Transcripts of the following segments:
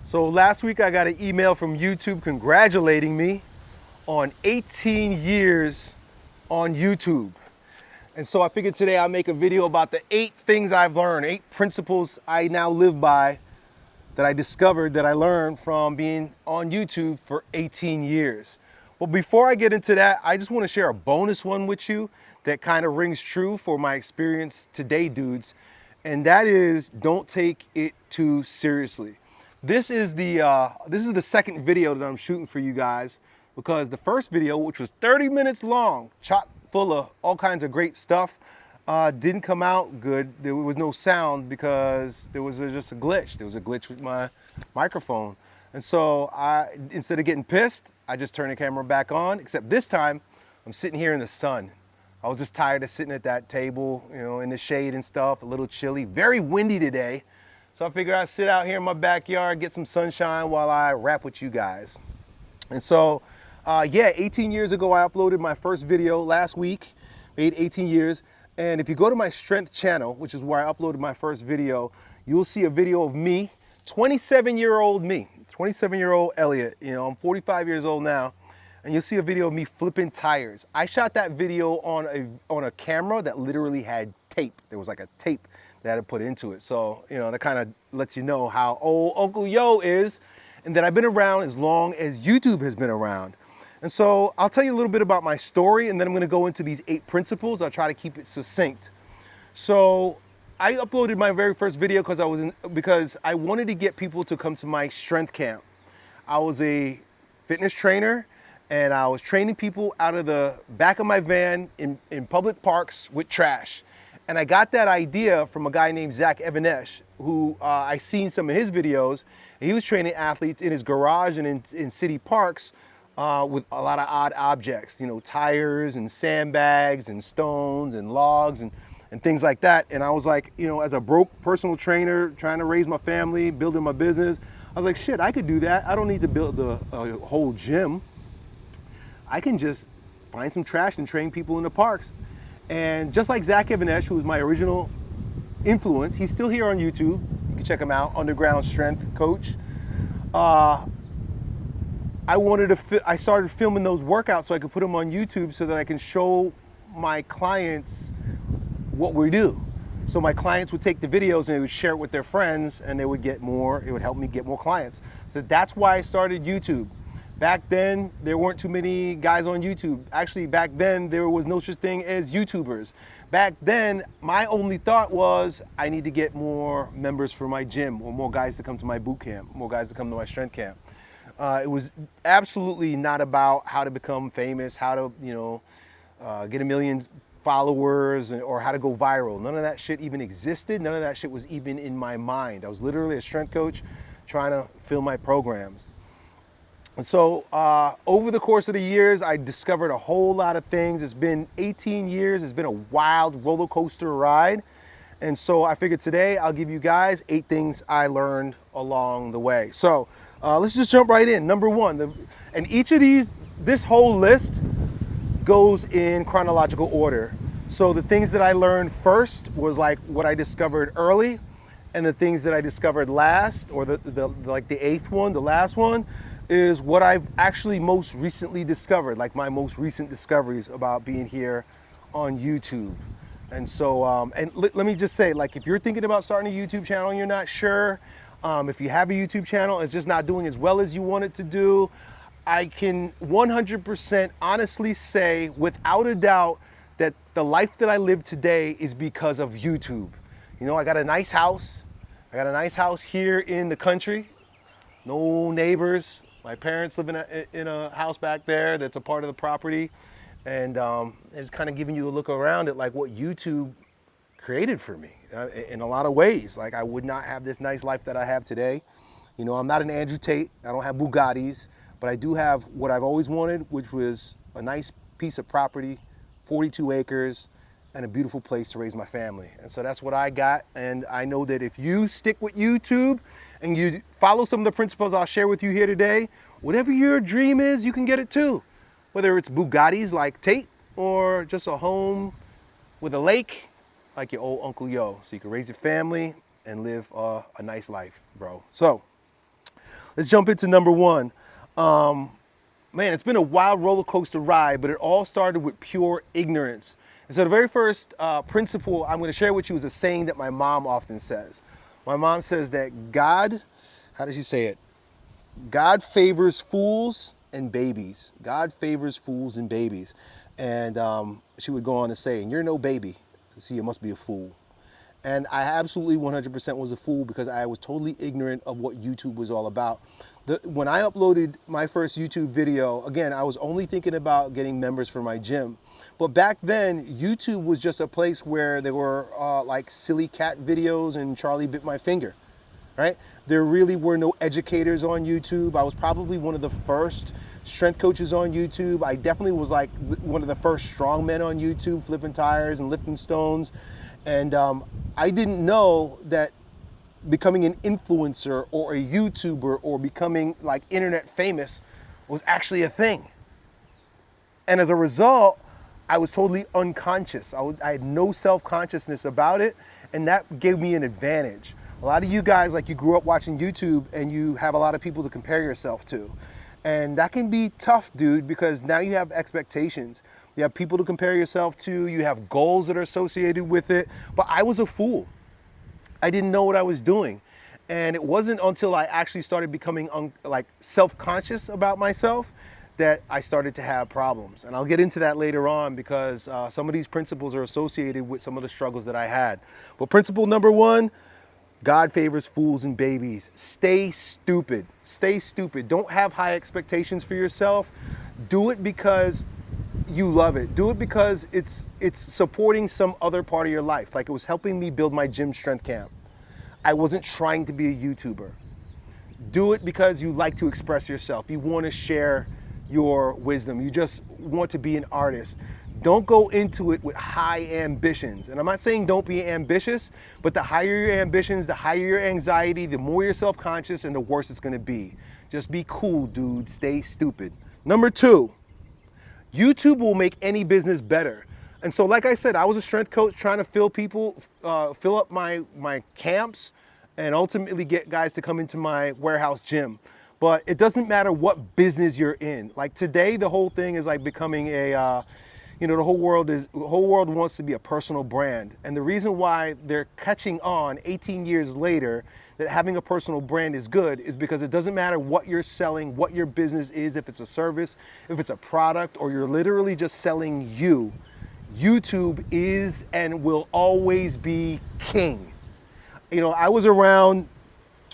So last week I got an email from YouTube congratulating me on 18 years on YouTube. And so I figured today I'll make a video about the 8 things I've learned, 8 principles I now live by that I discovered that I learned from being on YouTube for 18 years. But before I get into that, I just want to share a bonus one with you that kind of rings true for my experience today, dudes. And that is, don't take it too seriously. This is the second video that I'm shooting for you guys, because the first video, which was 30 minutes long, chock full of all kinds of great stuff, didn't come out good. There was no sound because there was just a glitch. There was a glitch with my microphone. And so instead of getting pissed, I just turned the camera back on, except this time I'm sitting here in the sun. I was just tired of sitting at that table, you know, in the shade and stuff, a little chilly, very windy today. So I figured I'd sit out here in my backyard, get some sunshine while I rap with you guys. And so, yeah, 18 years ago, I uploaded my first video last week, made 18 years. And if you go to my strength channel, which is where I uploaded my first video, you'll see a video of me, 27-year-old me, 27-year-old Elliott. You know, I'm 45 years old now. And you'll see a video of me flipping tires. I shot that video on a camera that literally had tape. There was like a tape that I had put into it. So, you know, that kind of lets you know how old Uncle Yo is, and that I've been around as long as YouTube has been around. And so I'll tell you a little bit about my story, and then I'm gonna go into these 8 principles. I'll try to keep it succinct. So I uploaded my very first video because I wanted to get people to come to my strength camp. I was a fitness trainer, and I was training people out of the back of my van in public parks with trash. And I got that idea from a guy named Zach Evanesh, who I seen some of his videos. And he was training athletes in his garage and in city parks with a lot of odd objects, you know, tires and sandbags and stones and logs and things like that. And I was like, you know, as a broke personal trainer, trying to raise my family, building my business, I was like, shit, I could do that. I don't need to build a whole gym. I can just find some trash and train people in the parks. And just like Zach Evanesh, who was my original influence, he's still here on YouTube. You can check him out, Underground Strength Coach. I started filming those workouts so I could put them on YouTube so that I can show my clients what we do. So my clients would take the videos and they would share it with their friends, and they would get more. It would help me get more clients. So that's why I started YouTube. Back then, there weren't too many guys on YouTube. Actually, back then, there was no such thing as YouTubers. Back then, my only thought was I need to get more members for my gym, or more guys to come to my boot camp, more guys to come to my strength camp. It was absolutely not about how to become famous, how to, you know, get 1 million followers, or how to go viral. None of that shit even existed. None of that shit was even in my mind. I was literally a strength coach trying to fill my programs. And so over the course of the years, I discovered a whole lot of things. It's been 18 years. It's been a wild roller coaster ride. And so I figured today I'll give you guys 8 things I learned along the way. So let's just jump right in. Number 1, and each of these, this whole list goes in chronological order. So the things that I learned first was like what I discovered early, and the things that I discovered last, or the 8th one, the last one, is what I've actually most recently discovered, like my most recent discoveries about being here on YouTube. And so, let me just say, like, if you're thinking about starting a YouTube channel and you're not sure, if you have a YouTube channel and it's just not doing as well as you want it to do, I can 100% honestly say, without a doubt, that the life that I live today is because of YouTube. You know, I got a nice house. I got a nice house here in the country. No neighbors. My parents live in a house back there that's a part of the property. And it's kind of giving you a look around at like what YouTube created for me in a lot of ways. Like, I would not have this nice life that I have today. You know, I'm not an Andrew Tate. I don't have Bugattis, but I do have what I've always wanted, which was a nice piece of property, 42 acres, and a beautiful place to raise my family. And so that's what I got. And I know that if you stick with YouTube and you follow some of the principles I'll share with you here today, whatever your dream is, you can get it too. Whether it's Bugattis like Tate, or just a home with a lake like your old Uncle Yo, so you can raise your family and live a nice life, bro. So let's jump into number one. Man, it's been a wild roller coaster ride, but it all started with pure ignorance. And so the very first principle I'm going to share with you is a saying that my mom often says. My mom says that God, how does she say it? God favors fools and babies. God favors fools and babies. And she would go on to say, and you're no baby, so you must be a fool. And I absolutely 100% was a fool because I was totally ignorant of what YouTube was all about. When I uploaded my first YouTube video, again, I was only thinking about getting members for my gym. But back then, YouTube was just a place where there were like silly cat videos and Charlie bit my finger, right? There really were no educators on YouTube. I was probably one of the first strength coaches on YouTube. I definitely was like one of the first strongmen on YouTube, flipping tires and lifting stones. And I didn't know that becoming an influencer or a YouTuber or becoming like internet famous was actually a thing. And as a result, I was totally unconscious. I had no self-consciousness about it, and that gave me an advantage. A lot of you guys, like, you grew up watching YouTube and you have a lot of people to compare yourself to. And that can be tough, dude, because now you have expectations. You have people to compare yourself to, you have goals that are associated with it. But I was a fool. I didn't know what I was doing. And it wasn't until I actually started becoming like self-conscious about myself that I started to have problems. And I'll get into that later on because some of these principles are associated with some of the struggles that I had. But principle number one, God favors fools and babies. Stay stupid. Stay stupid. Don't have high expectations for yourself. Do it because you love it. Do it because it's supporting some other part of your life. Like, it was helping me build my gym strength camp. I wasn't trying to be a YouTuber. Do it because you like to express yourself. You want to share your wisdom. You just want to be an artist. Don't go into it with high ambitions. And I'm not saying don't be ambitious, but the higher your ambitions, the higher your anxiety, the more you're self-conscious, and the worse it's going to be. Just be cool, dude. Stay stupid. Number two, YouTube will make any business better. And so, like I said, I was a strength coach trying to fill up my camps and ultimately get guys to come into my warehouse gym. But it doesn't matter what business you're in. Like today, the whole thing is like becoming a, the whole world wants to be a personal brand. And the reason why they're catching on 18 years later that having a personal brand is good is because it doesn't matter what you're selling, what your business is, if it's a service, if it's a product, or you're literally just selling you. YouTube is and will always be king. I was around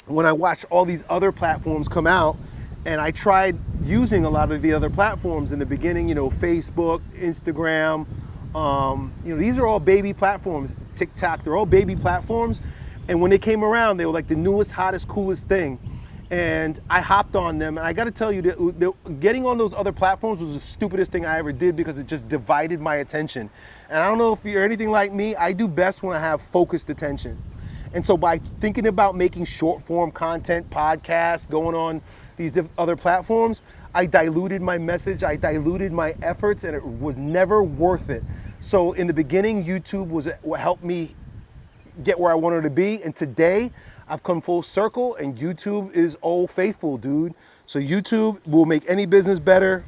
when I watched all these other platforms come out, and I tried using a lot of the other platforms in the beginning, Facebook, Instagram, these are all baby platforms, TikTok, they're all baby platforms. And when they came around, they were like the newest, hottest, coolest thing. And I hopped on them, and I gotta tell you that getting on those other platforms was the stupidest thing I ever did because it just divided my attention. And I don't know if you're anything like me, I do best when I have focused attention. And so by thinking about making short form content, podcasts, going on these other platforms, I diluted my message, I diluted my efforts, and it was never worth it. So in the beginning, YouTube was what helped me get where I wanted to be, and today I've come full circle, and YouTube is old faithful, dude. So YouTube will make any business better.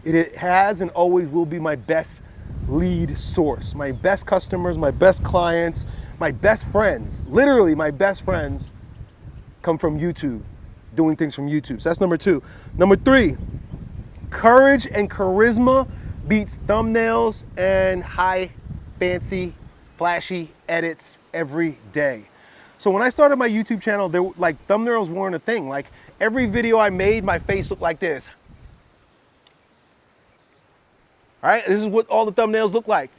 It has and always will be my best lead source. My best customers, my best clients, my best friends, literally my best friends come from YouTube, doing things from YouTube. So that's number two. Number three, courage and charisma beats thumbnails and high, fancy, flashy edits every day. So when I started my YouTube channel, thumbnails weren't a thing. Like every video I made, my face looked like this. All right, this is what all the thumbnails look like,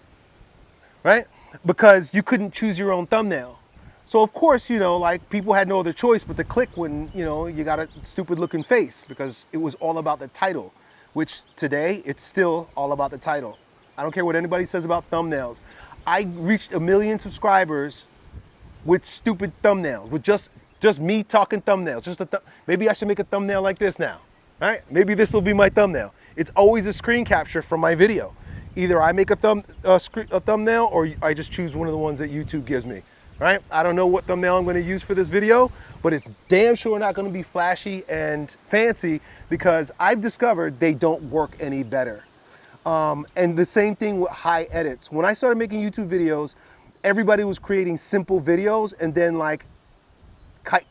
right? Because you couldn't choose your own thumbnail. So of course, people had no other choice but to click when, you got a stupid looking face because it was all about the title, which today it's still all about the title. I don't care what anybody says about thumbnails. I reached 1 million subscribers with stupid thumbnails, with just me talking thumbnails. Maybe I should make a thumbnail like this now, right? Maybe this will be my thumbnail. It's always a screen capture from my video. Either I make a thumbnail or I just choose one of the ones that YouTube gives me. right? I don't know what thumbnail I'm gonna use for this video, but it's damn sure not gonna be flashy and fancy because I've discovered they don't work any better. And the same thing with high edits. When I started making YouTube videos, everybody was creating simple videos, and then like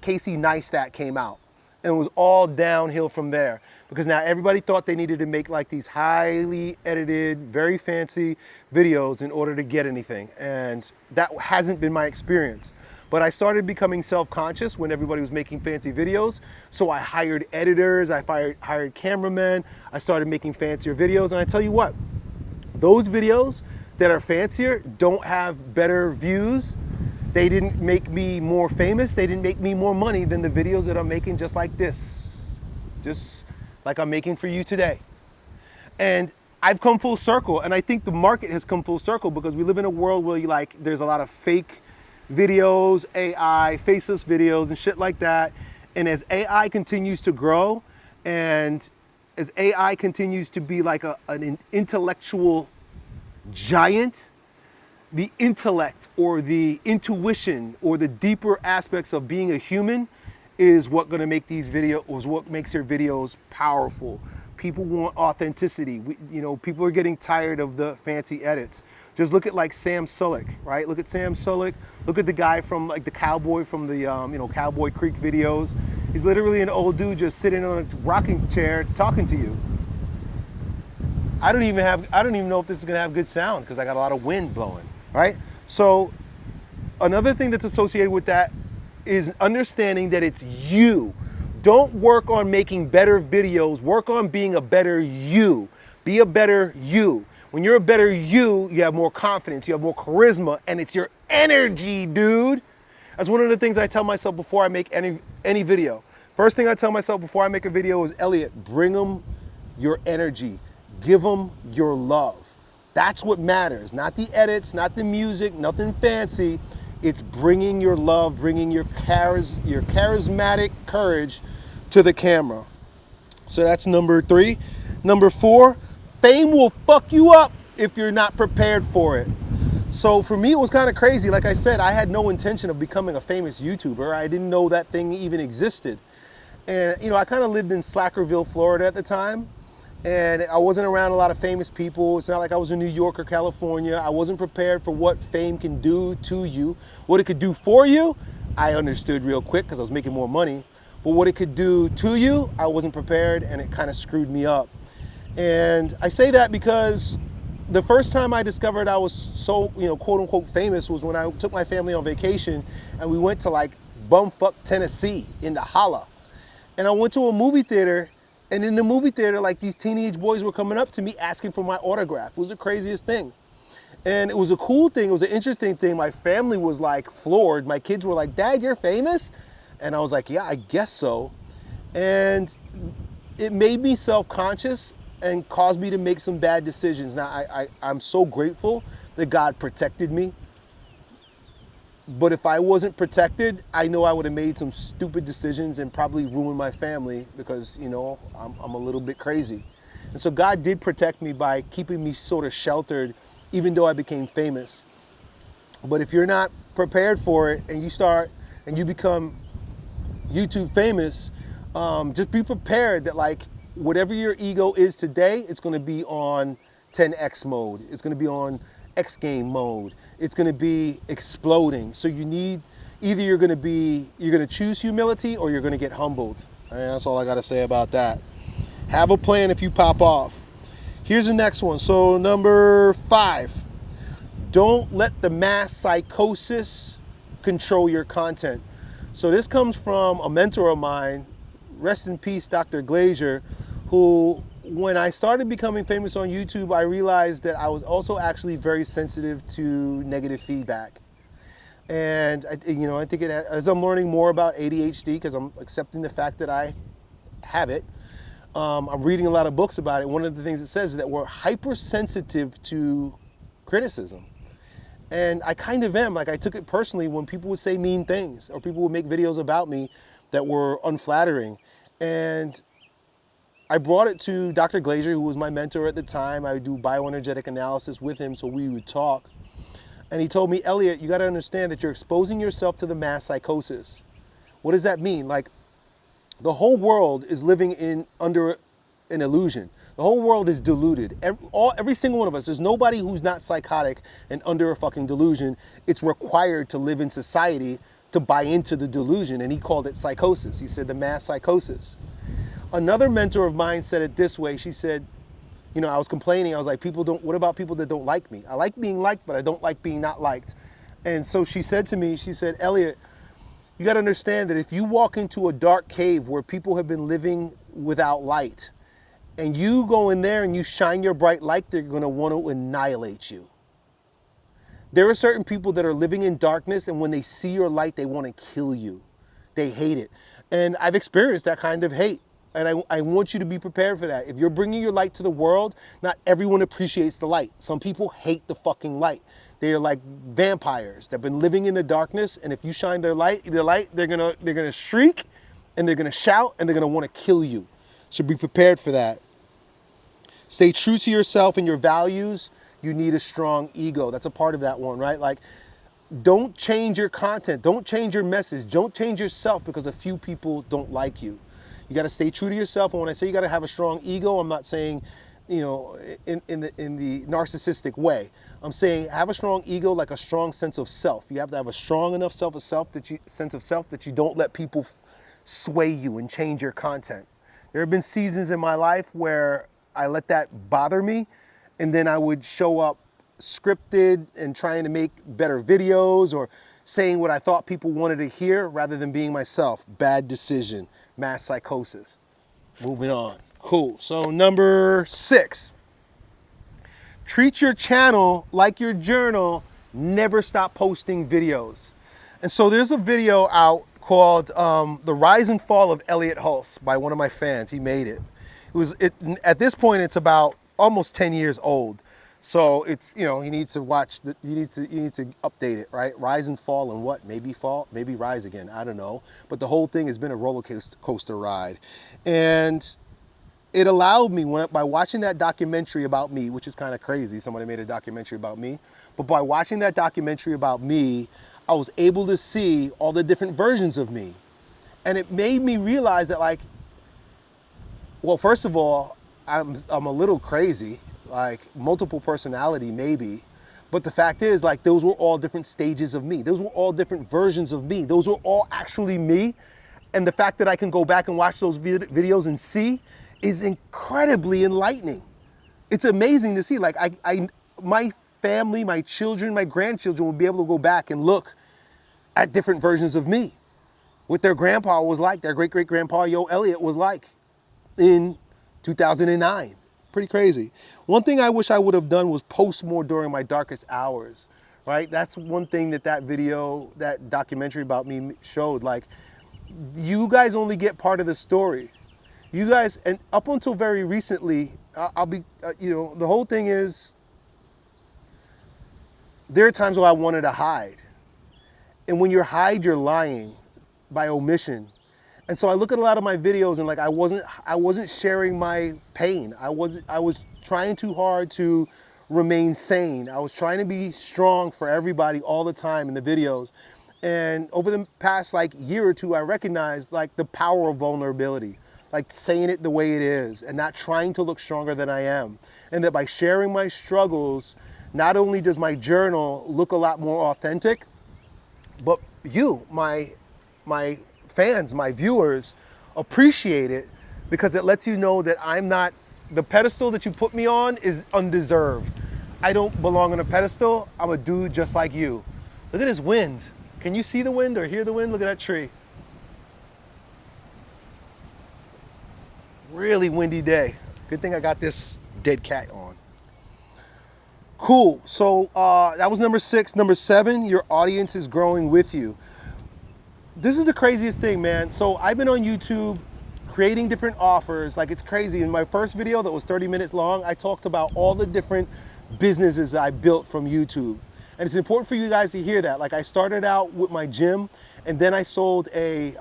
Casey Neistat came out, and it was all downhill from there because now everybody thought they needed to make like these highly edited, very fancy videos in order to get anything, and that hasn't been my experience. But I started becoming self-conscious when everybody was making fancy videos, so I hired editors, I hired cameramen, I started making fancier videos, and I tell you what, those videos that are fancier don't have better views. They didn't make me more famous. They didn't make me more money than the videos that I'm making just like this. Just like I'm making for you today. And I've come full circle, and I think the market has come full circle because we live in a world where there's a lot of fake videos, AI, faceless videos and shit like that. And as AI continues to grow and as AI continues to be like an intellectual giant, the intellect or the intuition or the deeper aspects of being a human is what gonna make these videos, what makes your videos powerful. People want authenticity. People are getting tired of the fancy edits. Just look at like Sam Sulek, right? Look at Sam Sulek. Look at the guy from like the cowboy from the Cowboy Creek videos. He's literally an old dude just sitting on a rocking chair talking to you. I don't even know if this is gonna have good sound because I got a lot of wind blowing, right? So another thing that's associated with that is understanding that it's you. Don't work on making better videos, work on being a better you. Be a better you. When you're a better you, you have more confidence, you have more charisma, and it's your energy, dude. That's one of the things I tell myself before I make any video. First thing I tell myself before I make a video is, Elliott, bring them your energy. Give them your love. That's what matters. Not the edits, not the music, nothing fancy. It's bringing your love, bringing your charismatic courage to the camera. So that's number 3. Number 4, fame will fuck you up if you're not prepared for it. So for me, it was kind of crazy. Like I said, I had no intention of becoming a famous YouTuber. I didn't know that thing even existed. And I kind of lived in Slackerville, Florida at the time. And I wasn't around a lot of famous people. It's not like I was in New York or California. I wasn't prepared for what fame can do to you. What it could do for you, I understood real quick because I was making more money. But what it could do to you, I wasn't prepared, and it kind of screwed me up. And I say that because the first time I discovered I was so, quote unquote famous was when I took my family on vacation and we went to like bumfuck Tennessee in the holla. And I went to a movie theater. And in the movie theater, like these teenage boys were coming up to me asking for my autograph. It was the craziest thing. And it was a cool thing. It was an interesting thing. My family was like floored. My kids were like, Dad, you're famous? And I was like, yeah, I guess so. And it made me self-conscious and caused me to make some bad decisions. Now, I'm so grateful that God protected me. But if I wasn't protected, I know I would have made some stupid decisions and probably ruined my family because, I'm a little bit crazy. And so God did protect me by keeping me sort of sheltered, even though I became famous. But if you're not prepared for it and you become YouTube famous, just be prepared that like whatever your ego is today, it's going to be on 10x mode. It's going to be on X game mode. It's going to be exploding. So either you're going to choose humility or you're going to get humbled. And that's all I got to say about that. Have a plan if you pop off. Here's the next one. So number 5, don't let the mass psychosis control your content. So this comes from a mentor of mine, rest in peace, Dr. Glazier, who, when I started becoming famous on YouTube, I realized that I was also actually very sensitive to negative feedback. And I think as I'm learning more about ADHD, because I'm accepting the fact that I have it, I'm reading a lot of books about it. One of the things it says is that we're hypersensitive to criticism. And I kind of am. Like, I took it personally when people would say mean things or people would make videos about me that were unflattering. And I brought it to Dr. Glazier, who was my mentor at the time. I would do bioenergetic analysis with him, so we would talk. And he told me, Elliott, you got to understand that you're exposing yourself to the mass psychosis. What does that mean? Like, the whole world is living under an illusion. The whole world is deluded. Every single one of us, there's nobody who's not psychotic and under a fucking delusion. It's required to live in society to buy into the delusion, and he called it psychosis. He said the mass psychosis. Another mentor of mine said it this way. She said, you know, I was complaining. I was like, what about people that don't like me? I like being liked, but I don't like being not liked. And so she said to me, she said, Elliott, you got to understand that if you walk into a dark cave where people have been living without light, and you go in there and you shine your bright light, they're going to want to annihilate you. There are certain people that are living in darkness, and when they see your light, they want to kill you. They hate it. And I've experienced that kind of hate. And I want you to be prepared for that. If you're bringing your light to the world, not everyone appreciates the light. Some people hate the fucking light. They are like vampires. They've been living in the darkness, and if you shine their light, they're gonna shriek, and they're gonna shout, and they're gonna want to kill you. So be prepared for that. Stay true to yourself and your values. You need a strong ego. That's a part of that one, right? Like, don't change your content. Don't change your message. Don't change yourself because a few people don't like you. You got to stay true to yourself. And when I say you got to have a strong ego, I'm not saying, you know, in the narcissistic way. I'm saying have a strong ego, like a strong sense of self. You have to have a strong enough sense of self that you don't let people sway you and change your content. There have been seasons in my life where I let that bother me, and then I would show up scripted and trying to make better videos or saying what I thought people wanted to hear rather than being myself. Bad decision, mass psychosis. Moving on. Cool. So number 6, treat your channel like your journal. Never stop posting videos. And so there's a video out called The Rise and Fall of Elliott Hulse by one of my fans. He made it. At this point, it's about almost 10 years old. So it's, you know, he needs to update it, right? Rise and fall and what? Maybe fall, maybe rise again. I don't know. But the whole thing has been a roller coaster ride. And it allowed me, by watching that documentary about me, which is kind of crazy. Somebody made a documentary about me. But by watching that documentary about me, I was able to see all the different versions of me. And it made me realize that, like, well, first of all, I'm a little crazy, like multiple personality maybe, but the fact is, like, those were all different stages of me. Those were all different versions of me. Those were all actually me. And the fact that I can go back and watch those videos and see is incredibly enlightening. It's amazing to see. Like, my family, my children, my grandchildren will be able to go back and look at different versions of me. What their grandpa was like, their great-great-grandpa, Elliott, was like in 2009. Pretty crazy. One thing I wish I would have done was post more during my darkest hours, right? That's one thing that video, that documentary about me showed. Like, you guys only get part of the story. You guys, and up until very recently, you know, the whole thing is, there are times where I wanted to hide. And when you hide, you're lying by omission. And so I look at a lot of my videos and, like, I wasn't sharing my pain. I was trying too hard to remain sane. I was trying to be strong for everybody all the time in the videos. And over the past, like, year or two, I recognized, like, the power of vulnerability, like saying it the way it is and not trying to look stronger than I am. And that by sharing my struggles, not only does my journal look a lot more authentic, but you, my fans, my viewers, appreciate it because it lets you know that I'm not, the pedestal that you put me on is undeserved. I don't belong on a pedestal. I'm a dude just like you. Look at this wind. Can you see the wind or hear the wind? Look at that tree. Really windy day. Good thing I got this dead cat on. Cool. So that was number 6. Number 7, your audience is growing with you. This is the craziest thing, man. So I've been on YouTube creating different offers. Like, it's crazy. In my first video that was 30 minutes long, I talked about all the different businesses I built from YouTube. And it's important for you guys to hear that. Like, I started out with my gym, and then I sold a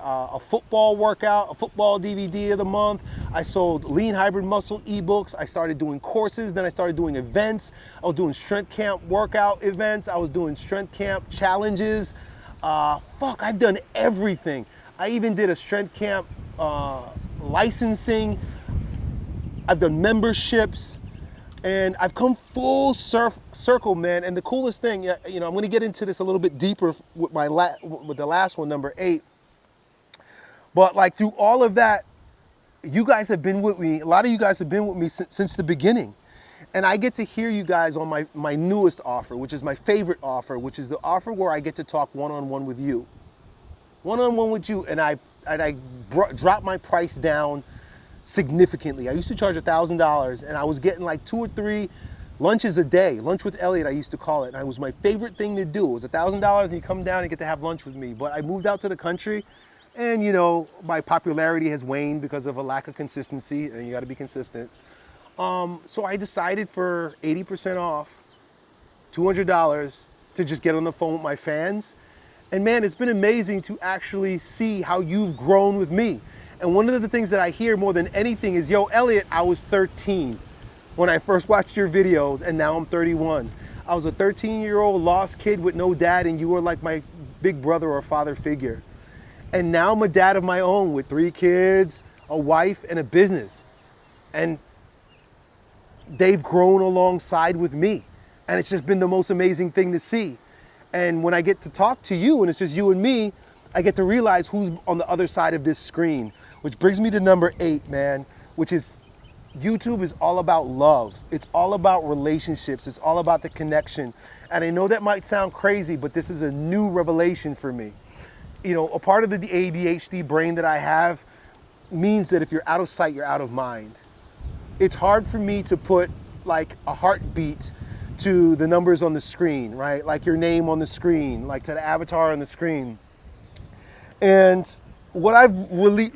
football workout, a football DVD of the month. I sold lean hybrid muscle ebooks. I started doing courses. Then I started doing events. I was doing strength camp workout events. I was doing strength camp challenges. I've done everything. I even did a strength camp licensing. I've done memberships. And I've come full circle, man. And the coolest thing, I'm going to get into this a little bit deeper with with the last one, number 8. But like through all of that, you guys have been with me. A lot of you guys have been with me since the beginning. And I get to hear you guys on my newest offer, which is my favorite offer, which is the offer where I get to talk one-on-one with you. One-on-one with you. And I dropped my price down significantly. I used to charge $1,000 and I was getting like 2 or 3 lunches a day. Lunch with Elliott, I used to call it. And it was my favorite thing to do. It was $1,000 and you come down and get to have lunch with me. But I moved out to the country. And my popularity has waned because of a lack of consistency, and you got to be consistent. So I decided for 80% off, $200, to just get on the phone with my fans. And man, it's been amazing to actually see how you've grown with me. And one of the things that I hear more than anything is, yo, Elliott, I was 13 when I first watched your videos, and now I'm 31. I was a 13-year-old lost kid with no dad, and you were like my big brother or father figure. And now I'm a dad of my own with 3 kids, a wife, and a business. And they've grown alongside with me. And it's just been the most amazing thing to see. And when I get to talk to you, and it's just you and me, I get to realize who's on the other side of this screen. Which brings me to number 8, man, which is YouTube is all about love. It's all about relationships. It's all about the connection. And I know that might sound crazy, but this is a new revelation for me. A part of the ADHD brain that I have means that if you're out of sight, you're out of mind. It's hard for me to put like a heartbeat to the numbers on the screen, right? Like your name on the screen, like to the avatar on the screen. And what I've really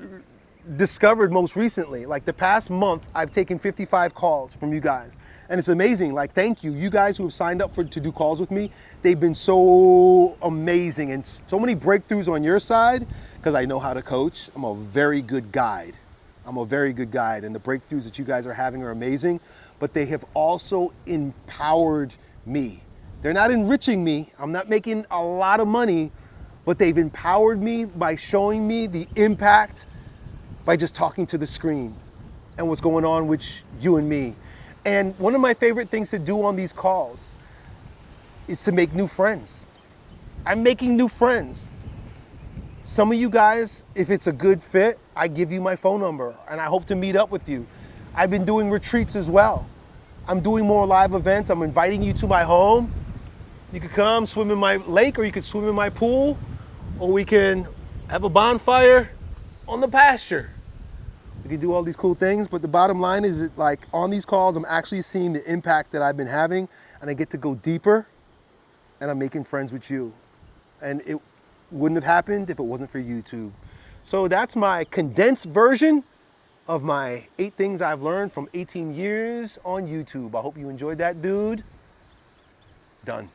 discovered most recently, like the past month, I've taken 55 calls from you guys. And it's amazing, like thank you. You guys who have signed up to do calls with me, they've been so amazing and so many breakthroughs on your side because I know how to coach. I'm a very good guide. And the breakthroughs that you guys are having are amazing, but they have also empowered me. They're not enriching me. I'm not making a lot of money, but they've empowered me by showing me the impact by just talking to the screen and what's going on with you and me. And one of my favorite things to do on these calls is to make new friends. I'm making new friends. Some of you guys, if it's a good fit, I give you my phone number and I hope to meet up with you. I've been doing retreats as well. I'm doing more live events. I'm inviting you to my home. You could come swim in my lake, or you could swim in my pool, or we can have a bonfire on the pasture. We can do all these cool things, but the bottom line is that like on these calls, I'm actually seeing the impact that I've been having, and I get to go deeper, and I'm making friends with you. And it wouldn't have happened if it wasn't for YouTube. So that's my condensed version of my 8 things I've learned from 18 years on YouTube. I hope you enjoyed that, dude. Done.